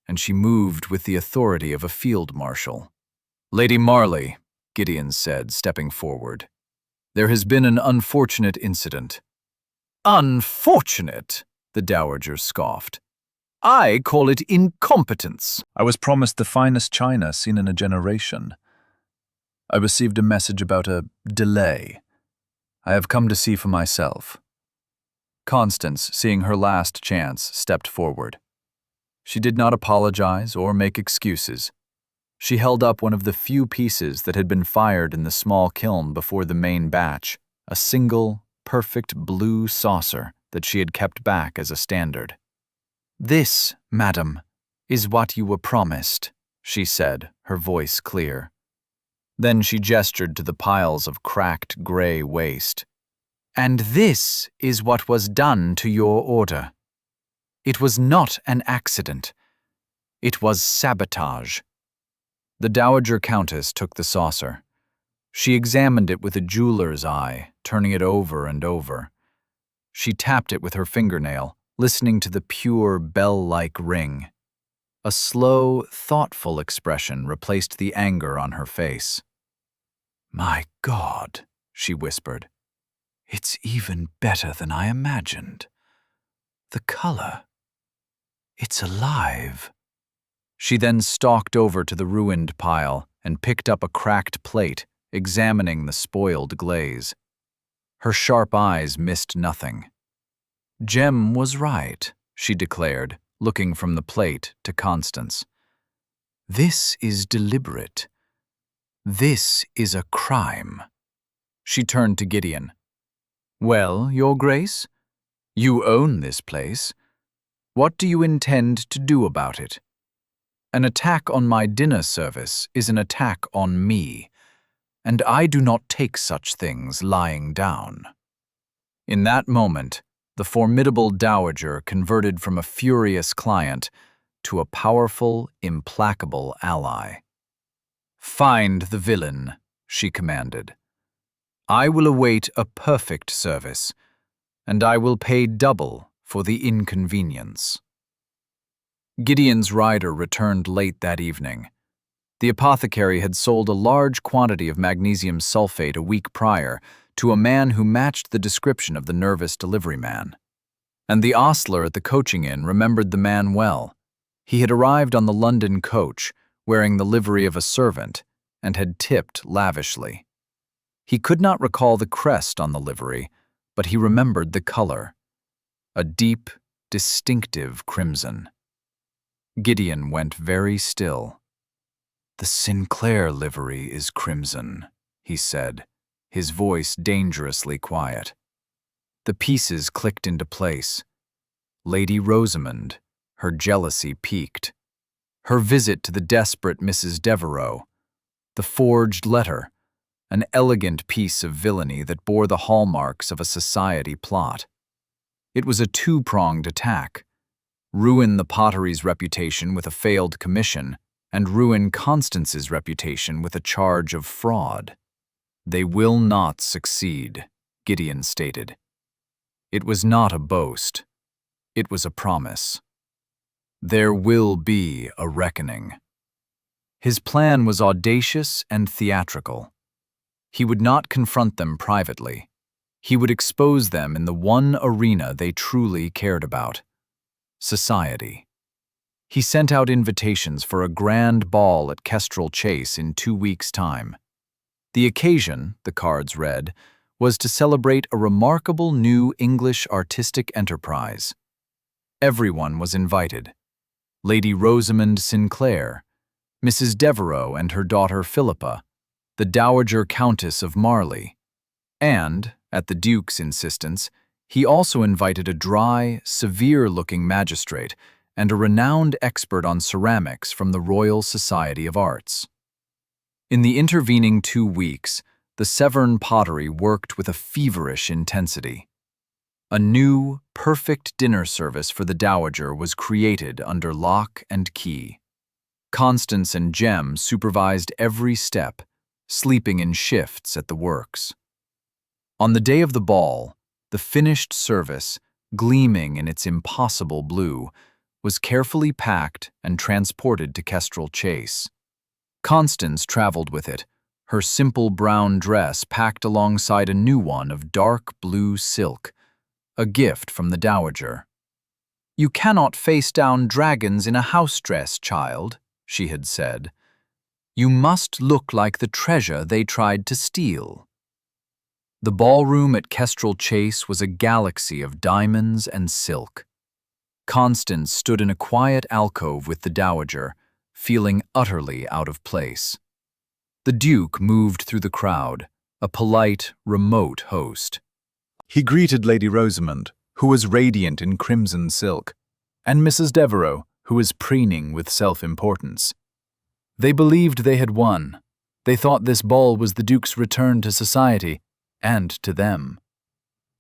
and she moved with the authority of a field marshal. Lady Marley, Gideon said, stepping forward. There has been an unfortunate incident. Unfortunate? The Dowager scoffed. I call it incompetence. I was promised the finest china seen in a generation. I received a message about a delay. I have come to see for myself. Constance, seeing her last chance, stepped forward. She did not apologize or make excuses. She held up one of the few pieces that had been fired in the small kiln before the main batch, a single, perfect blue saucer that she had kept back as a standard. This, madam, is what you were promised, she said, her voice clear. Then she gestured to the piles of cracked gray waste. And this is what was done to your order. It was not an accident. It was sabotage. The Dowager Countess took the saucer. She examined it with a jeweler's eye, turning it over and over. She tapped it with her fingernail, listening to the pure bell-like ring. A slow, thoughtful expression replaced the anger on her face. My God, she whispered. It's even better than I imagined. The color. It's alive. She then stalked over to the ruined pile and picked up a cracked plate, examining the spoiled glaze. Her sharp eyes missed nothing. Jem was right, she declared, looking from the plate to Constance. This is deliberate. This is a crime. She turned to Gideon. Well, Your Grace, you own this place. What do you intend to do about it? An attack on my dinner service is an attack on me, and I do not take such things lying down. In that moment, the formidable dowager converted from a furious client to a powerful, implacable ally. Find the villain, she commanded. I will await a perfect service, and I will pay double for the inconvenience. Gideon's rider returned late that evening. The apothecary had sold a large quantity of magnesium sulfate a week prior to a man who matched the description of the nervous delivery man. And the ostler at the coaching inn remembered the man well. He had arrived on the London coach, wearing the livery of a servant, and had tipped lavishly. He could not recall the crest on the livery, but he remembered the color. A deep, distinctive crimson. Gideon went very still. "The Sinclair livery is crimson," he said, his voice dangerously quiet. The pieces clicked into place. Lady Rosamond, her jealousy piqued. Her visit to the desperate Mrs. Devereux, the forged letter, an elegant piece of villainy that bore the hallmarks of a society plot. It was a two-pronged attack. Ruin the Pottery's reputation with a failed commission, and ruin Constance's reputation with a charge of fraud. "They will not succeed," Gideon stated. It was not a boast. It was a promise. There will be a reckoning. His plan was audacious and theatrical. He would not confront them privately. He would expose them in the one arena they truly cared about: society. He sent out invitations for a grand ball at Kestrel Chase in 2 weeks' time. The occasion, the cards read, was to celebrate a remarkable new English artistic enterprise. Everyone was invited: Lady Rosamond Sinclair, Mrs. Devereux and her daughter Philippa, the Dowager Countess of Marley, and, at the Duke's insistence, he also invited a dry, severe-looking magistrate and a renowned expert on ceramics from the Royal Society of Arts. In the intervening 2 weeks, the Severn Pottery worked with a feverish intensity. A new, perfect dinner service for the Dowager was created under lock and key. Constance and Jem supervised every step, sleeping in shifts at the works. On the day of the ball, the finished service, gleaming in its impossible blue, was carefully packed and transported to Kestrel Chase. Constance traveled with it, her simple brown dress packed alongside a new one of dark blue silk, a gift from the Dowager. "You cannot face down dragons in a house dress, child," she had said. "You must look like the treasure they tried to steal." The ballroom at Kestrel Chase was a galaxy of diamonds and silk. Constance stood in a quiet alcove with the Dowager, feeling utterly out of place. The Duke moved through the crowd, a polite, remote host. He greeted Lady Rosamond, who was radiant in crimson silk, and Mrs. Devereux, who was preening with self-importance. They believed they had won. They thought this ball was the Duke's return to society, and to them.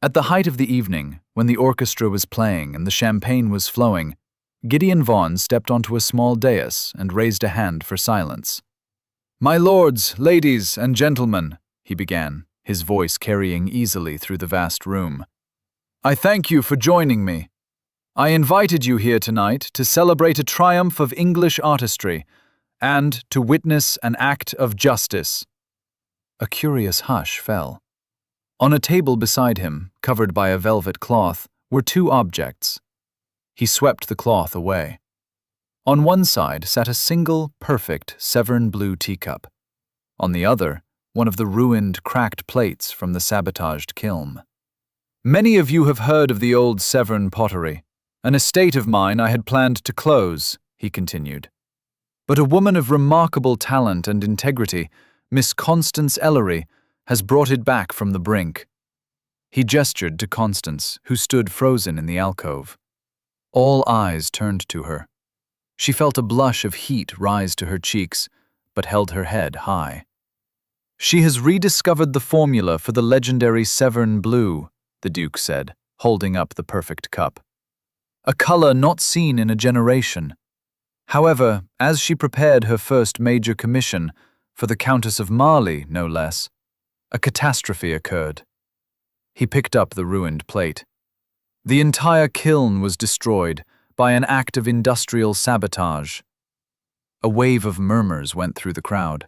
At the height of the evening, when the orchestra was playing and the champagne was flowing, Gideon Vaughan stepped onto a small dais and raised a hand for silence. "My lords, ladies, and gentlemen," he began, his voice carrying easily through the vast room, "I thank you for joining me. I invited you here tonight to celebrate a triumph of English artistry and to witness an act of justice." A curious hush fell. On a table beside him, covered by a velvet cloth, were 2 objects. He swept the cloth away. On one side sat a single, perfect Severn blue teacup. On the other, one of the ruined, cracked plates from the sabotaged kiln. "Many of you have heard of the old Severn Pottery, an estate of mine I had planned to close," he continued. "But a woman of remarkable talent and integrity, Miss Constance Ellery, has brought it back from the brink." He gestured to Constance, who stood frozen in the alcove. All eyes turned to her. She felt a blush of heat rise to her cheeks, but held her head high. "She has rediscovered the formula for the legendary Severn blue," the Duke said, holding up the perfect cup. "A color not seen in a generation. However, as she prepared her first major commission, for the Countess of Marley, no less, a catastrophe occurred." He picked up the ruined plate. The entire kiln was destroyed by an act of industrial sabotage. A wave of murmurs went through the crowd.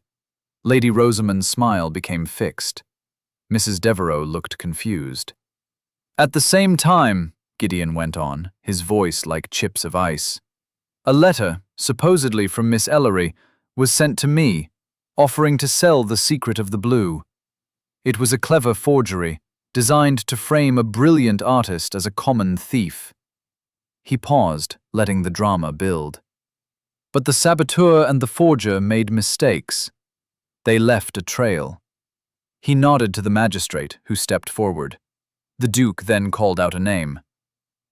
Lady Rosamond's smile became fixed. Mrs. Devereux looked confused. "At the same time," Gideon went on, his voice like chips of ice. A letter, supposedly from Miss Ellery, was sent to me, offering to sell the secret of the blue. It was a clever forgery, designed to frame a brilliant artist as a common thief. He paused, letting the drama build. But the saboteur and the forger made mistakes. They left a trail. He nodded to the magistrate, who stepped forward. The Duke then called out a name.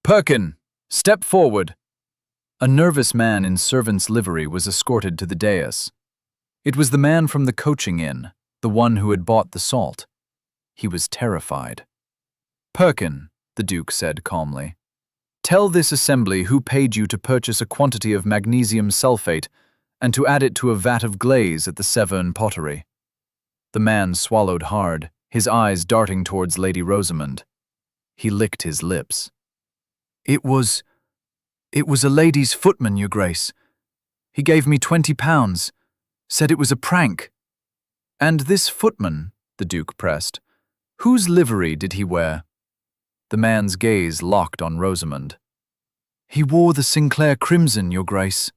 "Perkin, step forward." A nervous man in servant's livery was escorted to the dais. It was the man from the coaching inn, the one who had bought the salt. He was terrified. "Perkin," the Duke said calmly, "tell this assembly who paid you to purchase a quantity of magnesium sulfate and to add it to a vat of glaze at the Severn Pottery." The man swallowed hard, his eyes darting towards Lady Rosamond. He licked his lips. It was a lady's footman, Your Grace. He gave me £20, said it was a prank." "And this footman," the Duke pressed, "whose livery did he wear?" The man's gaze locked on Rosamond. "He wore the Sinclair crimson, Your Grace."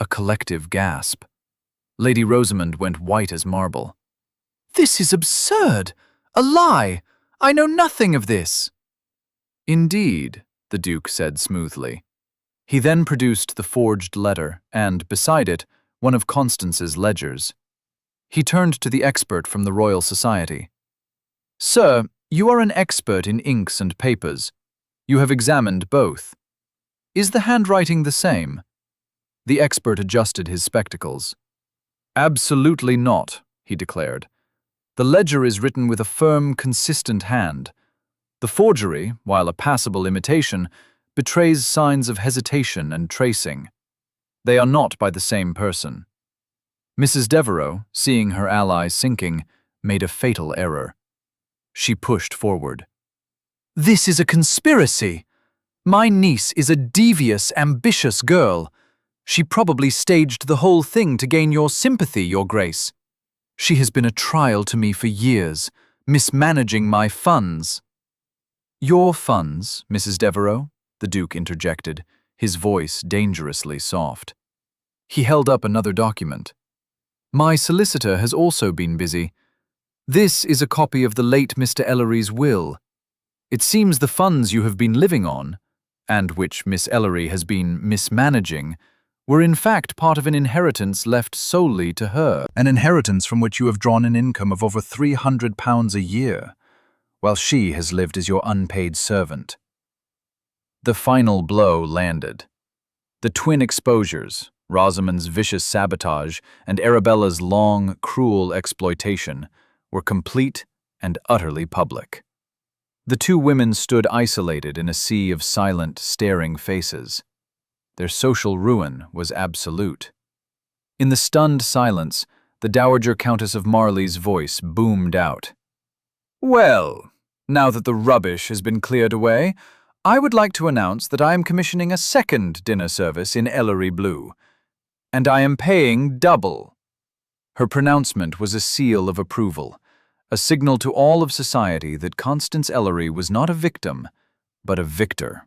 A collective gasp. Lady Rosamond went white as marble. "This is absurd! A lie! I know nothing of this." "Indeed," the Duke said smoothly. He then produced the forged letter and, beside it, one of Constance's ledgers. He turned to the expert from the Royal Society. "Sir, you are an expert in inks and papers. You have examined both. Is the handwriting the same?" The expert adjusted his spectacles. "Absolutely not," he declared. "The ledger is written with a firm, consistent hand. The forgery, while a passable imitation, betrays signs of hesitation and tracing. They are not by the same person." Mrs. Devereux, seeing her ally sinking, made a fatal error. She pushed forward. "This is a conspiracy! My niece is a devious, ambitious girl. She probably staged the whole thing to gain your sympathy, Your Grace. She has been a trial to me for years, mismanaging my funds." "Your funds, Mrs. Devereux?" the Duke interjected, his voice dangerously soft. He held up another document. "My solicitor has also been busy. This is a copy of the late Mr. Ellery's will. It seems the funds you have been living on, and which Miss Ellery has been mismanaging, were in fact part of an inheritance left solely to her, an inheritance from which you have drawn an income of over £300 a year, while she has lived as your unpaid servant." The final blow landed. The twin exposures, Rosamond's vicious sabotage and Arabella's long, cruel exploitation, were complete and utterly public. The two women stood isolated in a sea of silent, staring faces. Their social ruin was absolute. In the stunned silence, the Dowager Countess of Marley's voice boomed out. "Well, now that the rubbish has been cleared away, I would like to announce that I am commissioning a second dinner service in Ellery Blue, and I am paying double." Her pronouncement was a seal of approval, a signal to all of society that Constance Ellery was not a victim, but a victor.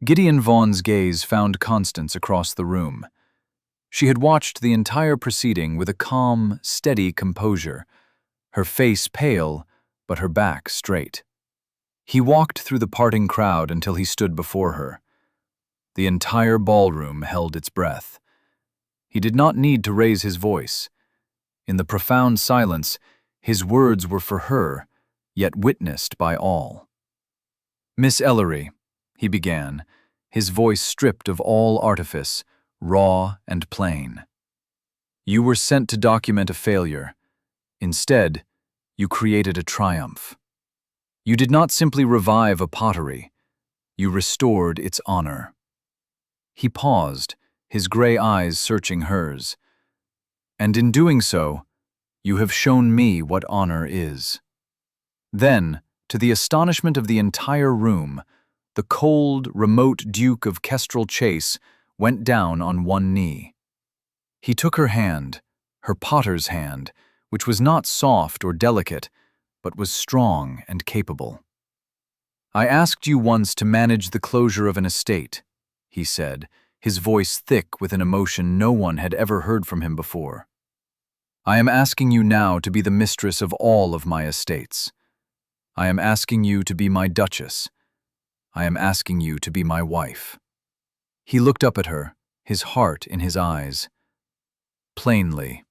Gideon Vaughan's gaze found Constance across the room. She had watched the entire proceeding with a calm, steady composure, her face pale, but her back straight. He walked through the parting crowd until he stood before her. The entire ballroom held its breath. He did not need to raise his voice. In the profound silence, his words were for her, yet witnessed by all. "Miss Ellery," he began, his voice stripped of all artifice, raw and plain. "You were sent to document a failure. Instead, you created a triumph. You did not simply revive a pottery, you restored its honor." He paused, his gray eyes searching hers. "And in doing so, you have shown me what honor is." Then, to the astonishment of the entire room, the cold, remote Duke of Kestrel Chase went down on one knee. He took her hand, her potter's hand, which was not soft or delicate, but was strong and capable. "I asked you once to manage the closure of an estate," he said, his voice thick with an emotion no one had ever heard from him before. "I am asking you now to be the mistress of all of my estates. I am asking you to be my duchess. I am asking you to be my wife." He looked up at her, his heart in his eyes. Plainly.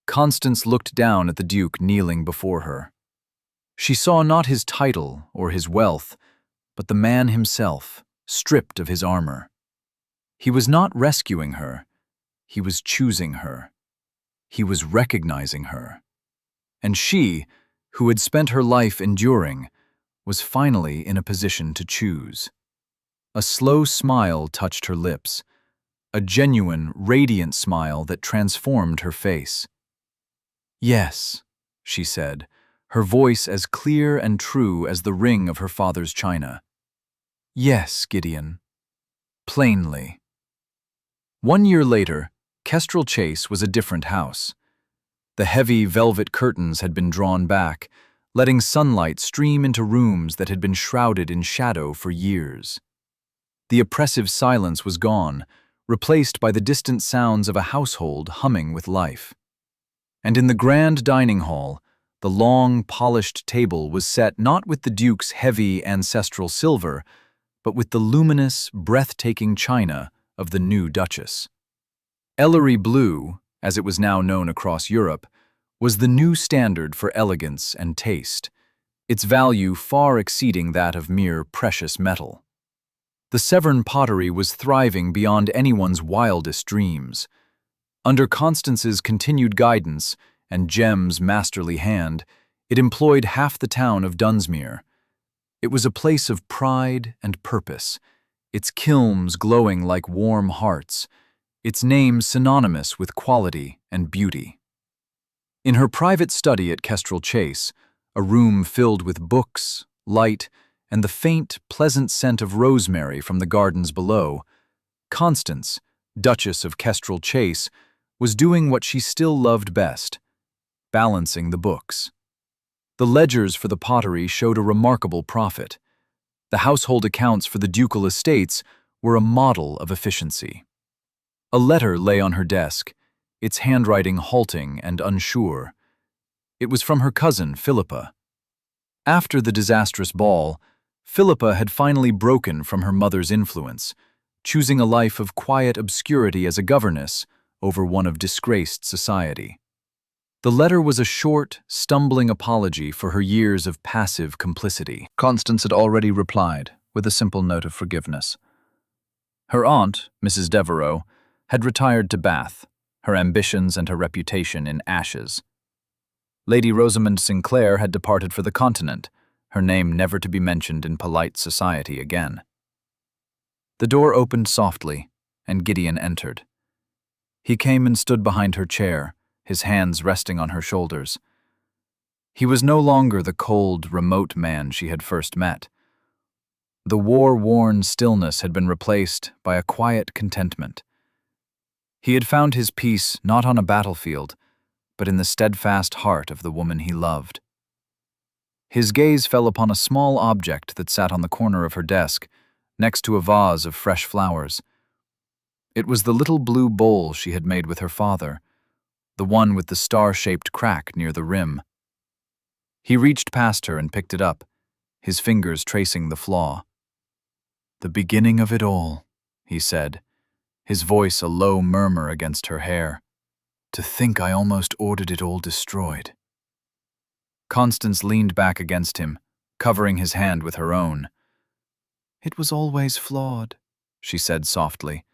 Constance looked down at the Duke kneeling before her. She saw not his title or his wealth, but the man himself, stripped of his armor. He was not rescuing her, he was choosing her. He was recognizing her. And she, who had spent her life enduring, was finally in a position to choose. A slow smile touched her lips, a genuine, radiant smile that transformed her face. "Yes," she said, her voice as clear and true as the ring of her father's china. "Yes, Gideon." Plainly. 1 year later, Kestrel Chase was a different house. The heavy velvet curtains had been drawn back, letting sunlight stream into rooms that had been shrouded in shadow for years. The oppressive silence was gone, replaced by the distant sounds of a household humming with life. And in the grand dining hall, the long, polished table was set not with the Duke's heavy ancestral silver, but with the luminous, breathtaking china of the new Duchess. Ellery blue, as it was now known across Europe, was the new standard for elegance and taste, its value far exceeding that of mere precious metal. The Severn pottery was thriving beyond anyone's wildest dreams. Under Constance's continued guidance and Jem's masterly hand, it employed half the town of Dunsmuir. It was a place of pride and purpose, its kilns glowing like warm hearts, its name synonymous with quality and beauty. In her private study at Kestrel Chase, a room filled with books, light, and the faint, pleasant scent of rosemary from the gardens below, Constance, Duchess of Kestrel Chase, was doing what she still loved best, balancing the books. The ledgers for the pottery showed a remarkable profit. The household accounts for the ducal estates were a model of efficiency. A letter lay on her desk, its handwriting halting and unsure. It was from her cousin, Philippa. After the disastrous ball, Philippa had finally broken from her mother's influence, choosing a life of quiet obscurity as a governess over one of disgraced society. The letter was a short, stumbling apology for her years of passive complicity. Constance had already replied, with a simple note of forgiveness. Her aunt, Mrs. Devereux, had retired to Bath, her ambitions and her reputation in ashes. Lady Rosamond Sinclair had departed for the continent, her name never to be mentioned in polite society again. The door opened softly, and Gideon entered. He came and stood behind her chair, his hands resting on her shoulders. He was no longer the cold, remote man she had first met. The war-worn stillness had been replaced by a quiet contentment. He had found his peace not on a battlefield, but in the steadfast heart of the woman he loved. His gaze fell upon a small object that sat on the corner of her desk, next to a vase of fresh flowers. It was the little blue bowl she had made with her father, the one with the star-shaped crack near the rim. He reached past her and picked it up, his fingers tracing the flaw. "The beginning of it all," he said, his voice a low murmur against her hair. "To think I almost ordered it all destroyed." Constance leaned back against him, covering his hand with her own. "It was always flawed," she said softly,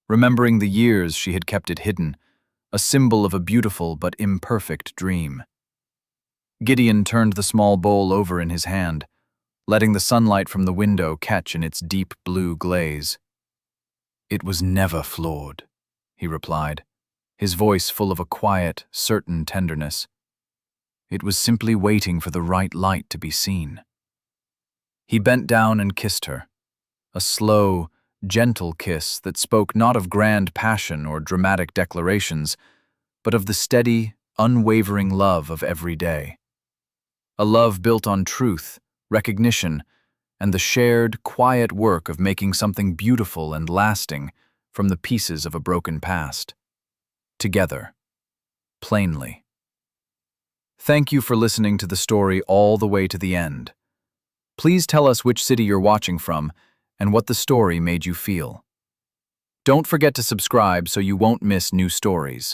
remembering the years she had kept it hidden, a symbol of a beautiful but imperfect dream. Gideon turned the small bowl over in his hand, letting the sunlight from the window catch in its deep blue glaze. "It was never flawed," he replied, his voice full of a quiet, certain tenderness. "It was simply waiting for the right light to be seen." He bent down and kissed her, a slow, gentle kiss that spoke not of grand passion or dramatic declarations, but of the steady, unwavering love of every day. A love built on truth, recognition, and the shared, quiet work of making something beautiful and lasting from the pieces of a broken past. Together, plainly. Thank you for listening to the story all the way to the end. Please tell us which city you're watching from and what the story made you feel. Don't forget to subscribe so you won't miss new stories.